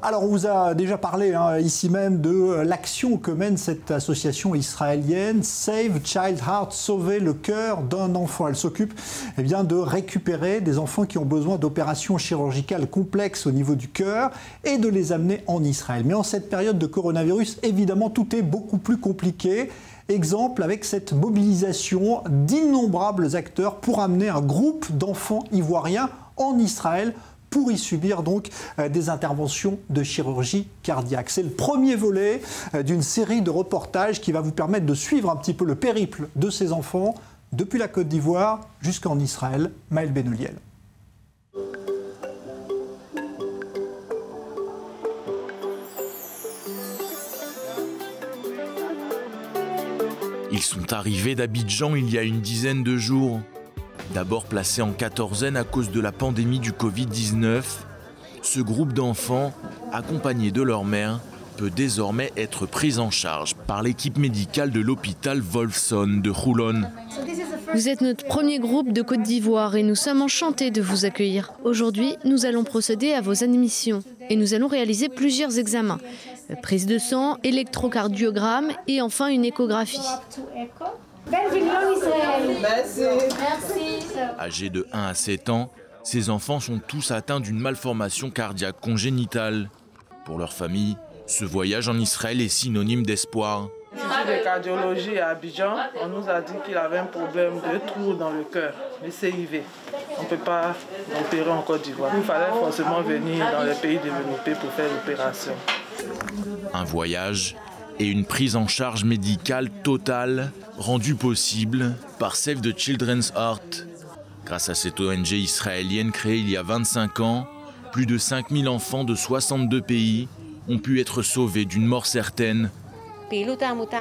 Alors, on vous a déjà parlé ici même de l'action que mène cette association israélienne Save Child Heart, sauver le cœur d'un enfant. Elle s'occupe de récupérer des enfants qui ont besoin d'opérations chirurgicales complexes au niveau du cœur et de les amener en Israël. Mais en cette période de coronavirus, évidemment, tout est beaucoup plus compliqué. Exemple avec cette mobilisation d'innombrables acteurs pour amener un groupe d'enfants ivoiriens en Israël pour y subir donc des interventions de chirurgie cardiaque. C'est le premier volet d'une série de reportages qui va vous permettre de suivre un petit peu le périple de ces enfants depuis la Côte d'Ivoire jusqu'en Israël. Maël Benoliel. Ils sont arrivés d'Abidjan il y a une dizaine de jours. D'abord placé en quatorzaine à cause de la pandémie du Covid-19, ce groupe d'enfants, accompagnés de leur mère, peut désormais être pris en charge par l'équipe médicale de l'hôpital Wolfson de Roulon. Vous êtes notre premier groupe de Côte d'Ivoire et nous sommes enchantés de vous accueillir. Aujourd'hui, nous allons procéder à vos admissions et nous allons réaliser plusieurs examens. Prise de sang, électrocardiogramme et enfin une échographie. Âgés de 1 à 7 ans, ces enfants sont tous atteints d'une malformation cardiaque congénitale. Pour leur famille, ce voyage en Israël est synonyme d'espoir. L'Institut de cardiologie à Abidjan, on nous a dit qu'il avait un problème de trou dans le cœur, le CIV. On ne peut pas l'opérer en Côte d'Ivoire. Il fallait forcément venir dans les pays développés pour faire l'opération. Un voyage et une prise en charge médicale totale rendue possible par Save the Children's Heart. Grâce à cette ONG israélienne créée il y a 25 ans, plus de 5000 enfants de 62 pays ont pu être sauvés d'une mort certaine.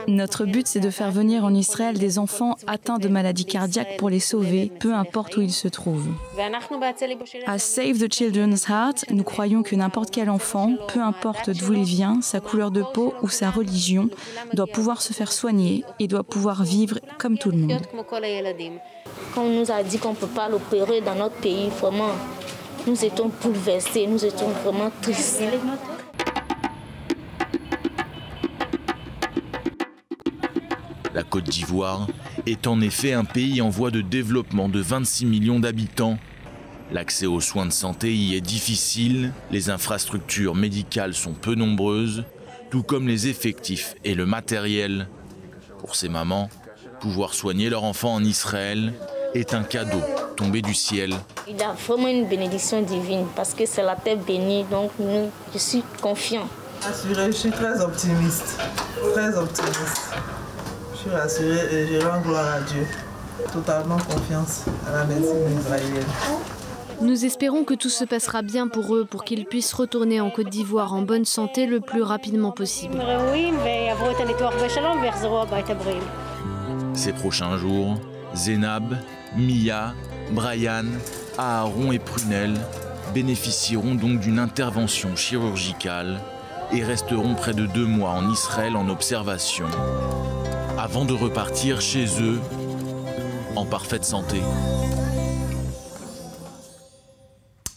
Notre but, c'est de faire venir en Israël des enfants atteints de maladies cardiaques pour les sauver, peu importe où ils se trouvent. À Save the Children's Heart, nous croyons que n'importe quel enfant, peu importe d'où il vient, sa couleur de peau ou sa religion, doit pouvoir se faire soigner et doit pouvoir vivre comme tout le monde. Quand on nous a dit qu'on ne peut pas l'opérer dans notre pays, vraiment, nous étions bouleversés, nous étions vraiment tristes. La Côte d'Ivoire est en effet un pays en voie de développement de 26 millions d'habitants. L'accès aux soins de santé y est difficile, les infrastructures médicales sont peu nombreuses, tout comme les effectifs et le matériel. Pour ces mamans, pouvoir soigner leur enfant en Israël est un cadeau tombé du ciel. Il y a vraiment une bénédiction divine parce que c'est la terre bénie, donc je suis confiant. Assuré, je suis très optimiste, très optimiste. Je suis rassurée et je rends gloire à Dieu. Totalement confiance à la médecine israélienne. Nous espérons que tout se passera bien pour eux, pour qu'ils puissent retourner en Côte d'Ivoire en bonne santé le plus rapidement possible. Ces prochains jours, Zénab, Mia, Brian, Aaron et Prunelle bénéficieront donc d'une intervention chirurgicale et resteront près de 2 mois en Israël en observation, avant de repartir chez eux en parfaite santé.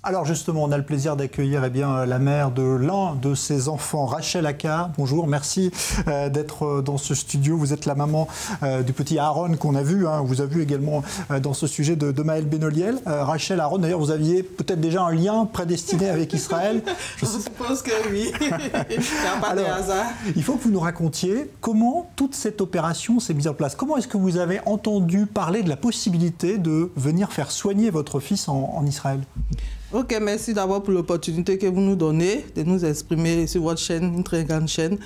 Alors justement, on a le plaisir d'accueillir la mère de l'un de ces enfants, Rachel Aka. Bonjour, merci d'être dans ce studio. Vous êtes la maman du petit Aaron qu'on a vu. On vous a vu également dans ce sujet de Maël Benoliel. Rachel, Aaron, d'ailleurs, vous aviez peut-être déjà un lien prédestiné avec Israël. Je suppose que oui. Il n'y a pas de hasard. Il faut que vous nous racontiez comment toute cette opération s'est mise en place. Comment est-ce que vous avez entendu parler de la possibilité de venir faire soigner votre fils en Israël ? Ok, merci d'abord pour l'opportunité que vous nous donnez de nous exprimer sur votre chaîne, une très grande chaîne.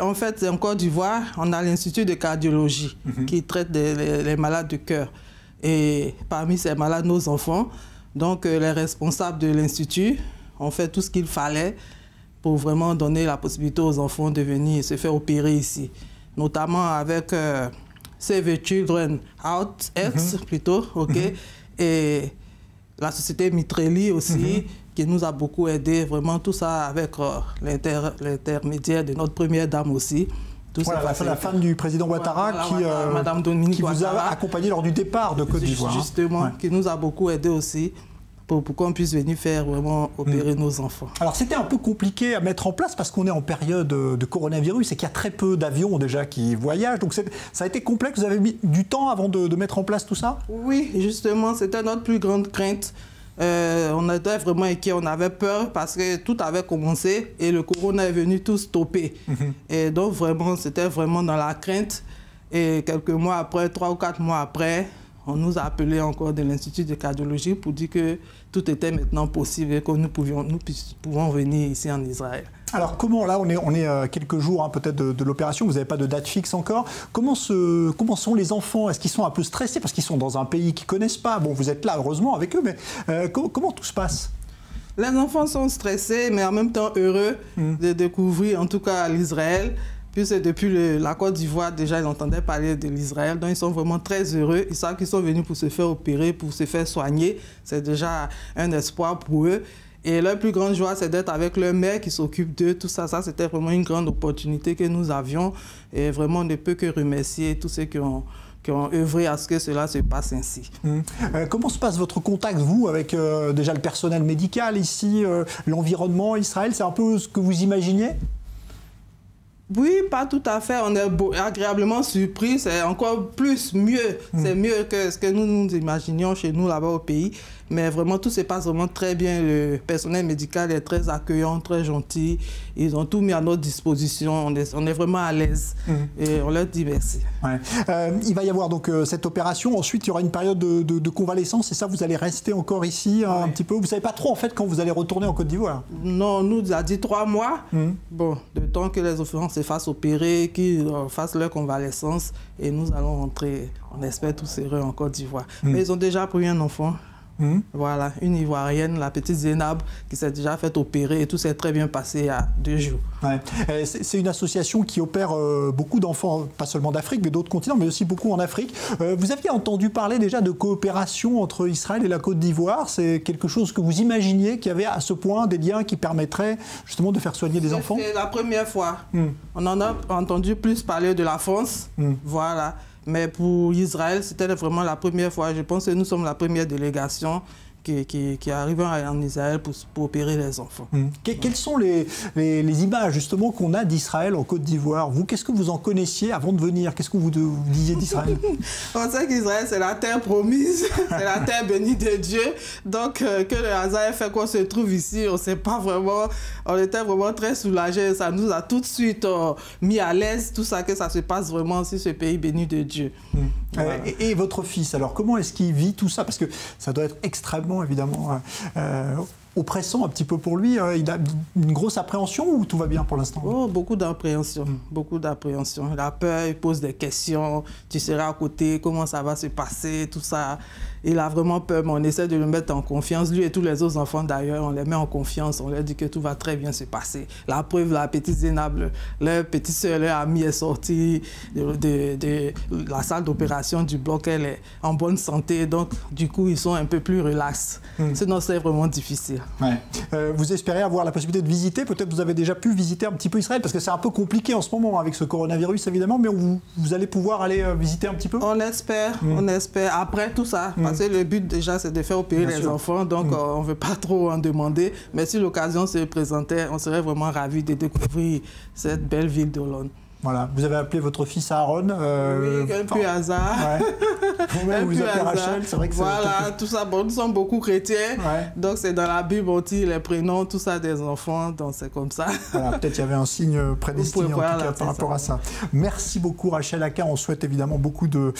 En fait, en Côte d'Ivoire, on a l'Institut de cardiologie qui traite les malades du cœur. Et parmi ces malades, nos enfants. Donc, les responsables de l'Institut ont fait tout ce qu'il fallait pour vraiment donner la possibilité aux enfants de venir se faire opérer ici. Notamment avec Save the Children Heart, plutôt, ok. Et la société Mitreli aussi, qui nous a beaucoup aidé, vraiment tout ça avec l'intermédiaire de notre première dame aussi. Voilà, la femme du président Ouattara Madame Dominique qui vous a accompagné lors du départ de Côte d'Ivoire. Justement, qui nous a beaucoup aidé aussi pour qu'on puisse venir faire vraiment opérer nos enfants. Alors c'était un peu compliqué à mettre en place parce qu'on est en période de coronavirus et qu'il y a très peu d'avions déjà qui voyagent. Donc ça a été complexe, vous avez mis du temps avant de mettre en place tout ça? Oui, justement, c'était notre plus grande crainte. On était vraiment inquiets, on avait peur parce que tout avait commencé et le corona est venu tout stopper. Et donc vraiment, c'était vraiment dans la crainte. Et quelques mois après, 3 ou 4 mois après, on nous a appelé encore de l'Institut de cardiologie pour dire que tout était maintenant possible et que nous pouvons venir ici en Israël. Alors comment, là on est quelques jours peut-être de l'opération, vous n'avez pas de date fixe encore. Comment sont les enfants? Est-ce qu'ils sont un peu stressés parce qu'ils sont dans un pays qu'ils ne connaissent pas? Bon, vous êtes là heureusement avec eux, mais comment tout se passe? Les enfants sont stressés mais en même temps heureux de découvrir en tout cas l'Israël. Puisque depuis la Côte d'Ivoire, déjà, ils entendaient parler de l'Israël. Donc, ils sont vraiment très heureux. Ils savent qu'ils sont venus pour se faire opérer, pour se faire soigner. C'est déjà un espoir pour eux. Et leur plus grande joie, c'est d'être avec leur mère qui s'occupe d'eux. Tout ça, c'était vraiment une grande opportunité que nous avions. Et vraiment, on ne peut que remercier tous ceux qui ont œuvré à ce que cela se passe ainsi. Comment se passe votre contact, vous, avec déjà le personnel médical ici, l'environnement Israël? C'est un peu ce que vous imaginiez? Oui, pas tout à fait. On est agréablement surpris. C'est encore mieux. C'est mieux que ce que nous imaginions chez nous là-bas au pays. Mais vraiment, tout se passe vraiment très bien. Le personnel médical est très accueillant, très gentil. Ils ont tout mis à notre disposition. On est vraiment à l'aise. Et on leur dit merci. Ouais. Il va y avoir donc cette opération. Ensuite, il y aura une période de convalescence. Et ça, vous allez rester encore ici un petit peu. Vous ne savez pas trop, en fait, quand vous allez retourner en Côte d'Ivoire? Non, on nous a dit 3 mois. Bon, le temps que les enfants se fassent opérer, qu'ils fassent leur convalescence. Et nous allons rentrer, on espère, tous heureux en Côte d'Ivoire. Mais ils ont déjà pris un enfant. Voilà, une Ivoirienne, la petite Zénab, qui s'est déjà fait opérer et tout s'est très bien passé il y a 2 jours. Ouais. C'est une association qui opère beaucoup d'enfants, pas seulement d'Afrique, mais d'autres continents, mais aussi beaucoup en Afrique. Vous aviez entendu parler déjà de coopération entre Israël et la Côte d'Ivoire? C'est quelque chose que vous imaginiez qu'il y avait à ce point des liens qui permettraient justement de faire soigner des enfants? C'est la première fois. On en a entendu plus parler de la France. Voilà. Mais pour Israël, c'était vraiment la première fois. Je pense que nous sommes la première délégation qui arrive en Israël pour opérer les enfants. Quelles sont les images justement qu'on a d'Israël en Côte d'Ivoire? Vous, qu'est-ce que vous en connaissiez avant de venir? Qu'est-ce que vous disiez d'Israël? On sait qu'Israël, c'est la terre promise, c'est la terre bénie de Dieu. Donc, que le hasard ait fait qu'on se trouve ici, on ne sait pas vraiment. On était vraiment très soulagés. Ça nous a tout de suite mis à l'aise, tout ça, que ça se passe vraiment sur ce pays béni de Dieu. Voilà. Et votre fils, alors, comment est-ce qu'il vit tout ça? Parce que ça doit être extrêmement, évidemment, oppressant un petit peu pour lui. Il a une grosse appréhension ou tout va bien pour l'instant? Oh, beaucoup d'appréhension, beaucoup d'appréhension. Il a peur, il pose des questions. Tu seras à côté, comment ça va se passer, tout ça. Il a vraiment peur, mais on essaie de le mettre en confiance. Lui et tous les autres enfants d'ailleurs, on les met en confiance. On leur dit que tout va très bien se passer. La preuve, la petite Zénab, leur petite soeur, leur amie est sortie de la salle d'opération du bloc. Elle est en bonne santé, donc du coup, ils sont un peu plus relax. Sinon, c'est vraiment difficile. Ouais. Vous espérez avoir la possibilité de visiter? Peut-être vous avez déjà pu visiter un petit peu Israël, parce que c'est un peu compliqué en ce moment avec ce coronavirus, évidemment, mais vous allez pouvoir aller visiter un petit peu? On espère, on espère. Après tout ça, parce que le but déjà, c'est de faire opérer les enfants, donc on ne veut pas trop en demander. Mais si l'occasion se présentait, on serait vraiment ravis de découvrir cette belle ville d'Holon. Voilà, vous avez appelé votre fils Aaron. Oui, un peu hasard. Ouais. Vous-même, vous appelez Rachel, c'est vrai que voilà, tout ça, bon, nous sommes beaucoup chrétiens, donc c'est dans la Bible, on dit les prénoms, tout ça des enfants, donc c'est comme ça. Voilà, peut-être qu'il y avait un signe prédestiné en tout cas par rapport à ça. Merci beaucoup Rachel Aka, on souhaite évidemment beaucoup de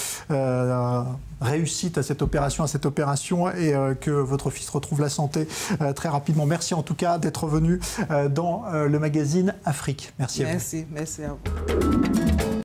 réussite à cette opération et que votre fils retrouve la santé très rapidement. Merci en tout cas d'être venu dans le magazine Afrique. Merci à vous. Merci à vous.